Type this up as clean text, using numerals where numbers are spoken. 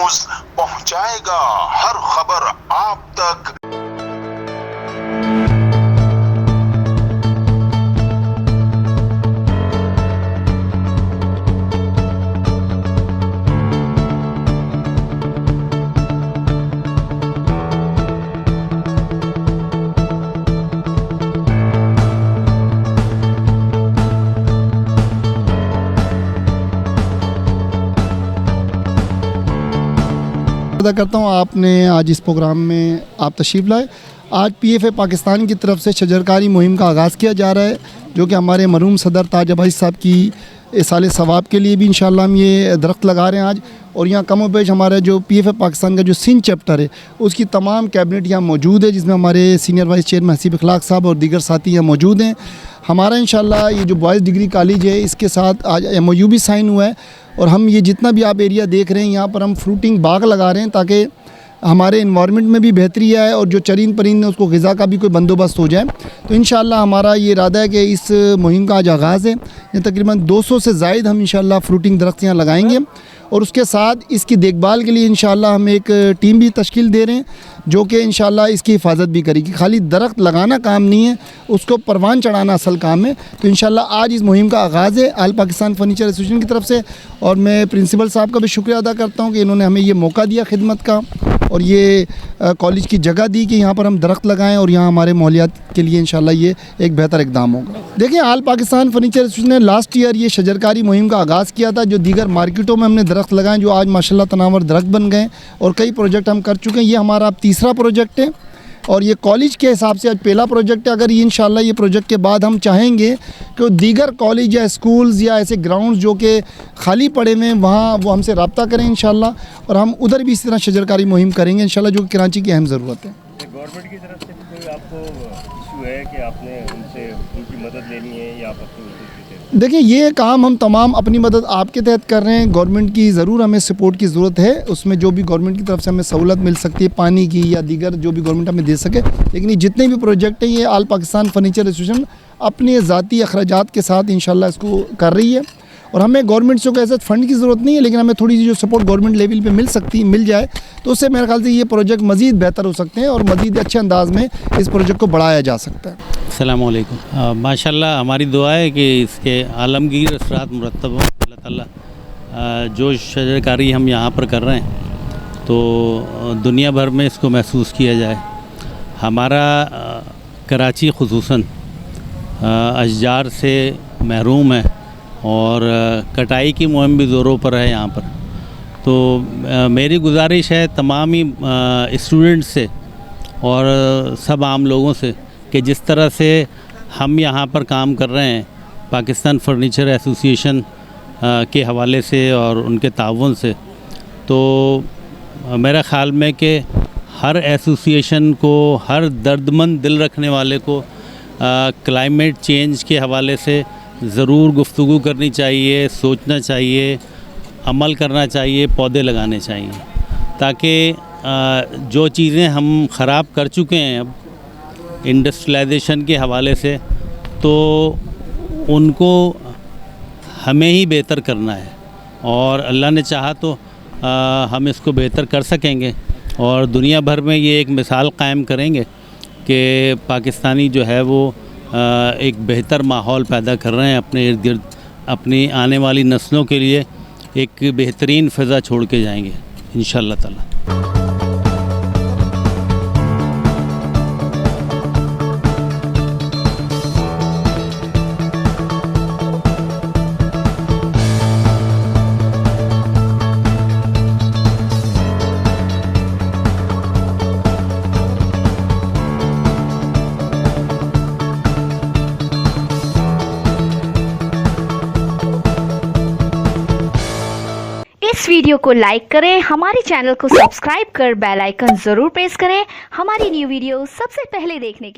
News पहुंचाएगा हर खबर आप तक। अदा करता हूँ आपने आज इस प्रोग्राम में आप तशरीफ़ लाए। आज PFA पाकिस्तान की तरफ से शजरकारी मुहिम का आगाज़ किया जा रहा है, जो कि हमारे मरहूम सदर ताज अब्बासी साहब की साल सवाब के लिए भी इंशाअल्लाह हम ये दरख्त लगा रहे हैं आज। और यहाँ कम पेश हमारा जो PFA पाकिस्तान का जो सिंध चैप्टर है उसकी तमाम कैबिनेट यहाँ मौजूद है, जिसमें हमारे सीनियर वाइस चेयरमैन हसीब इखलाक साहब और दीगर साथी यहाँ मौजूद हैं। हमारा इंशाअल्लाह ये जो बॉयज़ डिग्री कॉलेज है इसके साथ आज MOU भी साइन हुआ है, और हम ये जितना भी आप एरिया देख रहे हैं यहाँ पर हम फ्रूटिंग बाग लगा रहे हैं ताकि हमारे इन्वायरमेंट में भी बेहतरी आए और जो चरिंद परिंद है उसको ग़िज़ा का भी कोई बंदोबस्त हो जाए। तो इंशाअल्लाह हमारा ये इरादा है कि इस मुहिम का आज आगाज़ है। ये तकरीबन 200 से ज़ायद हम इंशाअल्लाह फ्रूटिंग दरख्त यहाँ लगाएंगे, और उसके साथ इसकी देखभाल के लिए इंशाअल्लाह हम एक टीम भी तश्कील दे रहे हैं जो कि इंशाअल्लाह इसकी हिफाजत भी करेगी। खाली दरख्त लगाना काम नहीं है, उसको परवान चढ़ाना असल काम है। तो इंशाअल्लाह आज इस मुहिम का आगाज़ है आल पाकिस्तान फर्नीचर एसोसिएशन की तरफ से, और मैं प्रिंसिपल साहब का भी शुक्रिया अदा करता हूँ कि इन्होंने हमें ये मौका दिया खिदमत का और ये कॉलेज की जगह दी कि यहाँ पर हम दरख्त लगाएं, और यहाँ हमारे माहौलियात के लिए इंशाअल्लाह ये एक बेहतर इक़दाम होगा। देखिए, आल पाकिस्तान फर्नीचर एसोसिएशन ने लास्ट ईयर ये शजरकारी मुहिम का आगाज़ किया था, जो दीगर मार्केटों में हमने दरख्त लगाए जो आज माशाल्लाह तनावर दरख्त बन गए, और कई प्रोजेक्ट हम कर चुके हैं। ये हमारा अब तीसरा प्रोजेक्ट है, और ये कॉलेज के हिसाब से आज पहला प्रोजेक्ट है। अगर ये इंशाअल्लाह ये प्रोजेक्ट के बाद हम चाहेंगे कि दीगर कॉलेज या स्कूल्स या ऐसे ग्राउंड्स जो कि खाली पड़े हुए हैं वहाँ वो हमसे रब्ता करें इंशाअल्लाह, और हम उधर भी इसी तरह शजरकारी मुहिम करेंगे इंशाअल्लाह, जो कराची की अहम ज़रूरत है। गवर्नमेंट की तरफ से कोई आपको इशू है कि आपने उनसे उनकी मदद लेनी है या आप अपनी मदद लेते हैं? देखिए, ये काम हम तमाम अपनी मदद आपके तहत कर रहे हैं। गवर्नमेंट की ज़रूर हमें सपोर्ट की ज़रूरत है, उसमें जो भी गवर्नमेंट की तरफ से हमें सहूलत मिल सकती है पानी की या दीगर जो भी गवर्नमेंट हमें दे सके। लेकिन ये जितने भी प्रोजेक्ट हैं ये आल पाकिस्तान फर्नीचर एसोसिएशन अपने ज़ाती अखराजात के साथ इंशाअल्लाह इसको कर रही है, और हमें गवर्नमेंट से कोई ऐसा फंड की ज़रूरत नहीं है, लेकिन हमें थोड़ी सी जो सपोर्ट गवर्नमेंट लेवल पे मिल जाए तो उससे मेरे ख्याल से ये प्रोजेक्ट मज़ीद बेहतर हो सकते हैं और मज़ीद अच्छे अंदाज में इस प्रोजेक्ट को बढ़ाया जा सकता है। अस्सलामुअलैकुम। माशाल्लाह हमारी दुआ है कि इसके आलमगीर असरात मुरतब हों। अल्लाह ताला जो शजरकारी हम यहाँ पर कर रहे हैं तो दुनिया भर में इसको महसूस किया जाए। हमारा कराची खुसूसन अशजार से महरूम है और कटाई की मुहिम भी ज़ोरों पर है यहाँ पर। तो मेरी गुजारिश है तमाम ही स्टूडेंट से और सब आम लोगों से कि जिस तरह से हम यहाँ पर काम कर रहे हैं पाकिस्तान फर्नीचर एसोसिएशन के हवाले से और उनके ताउन से, तो मेरा ख़्याल में कि हर एसोसिएशन को, हर दर्दमंद दिल रखने वाले को क्लाइमेट चेंज के हवाले से ज़रूर गुफ्तगू करनी चाहिए, सोचना चाहिए, अमल करना चाहिए, पौधे लगाने चाहिए, ताकि जो चीज़ें हम ख़राब कर चुके हैं अब इंडस्ट्रियलाइजेशन के हवाले से, तो उनको हमें ही बेहतर करना है, और अल्लाह ने चाहा तो हम इसको बेहतर कर सकेंगे और दुनिया भर में ये एक मिसाल कायम करेंगे कि पाकिस्तानी जो है वो एक बेहतर माहौल पैदा कर रहे हैं अपने इर्द गिर्द, अपनी आने वाली नस्लों के लिए एक बेहतरीन फ़िज़ा छोड़ के जाएंगे इंशाअल्लाह ताला। इस वीडियो को लाइक करें, हमारे चैनल को सब्सक्राइब कर बेल आइकन जरूर प्रेस करें हमारी न्यू वीडियो सबसे पहले देखने के लिए।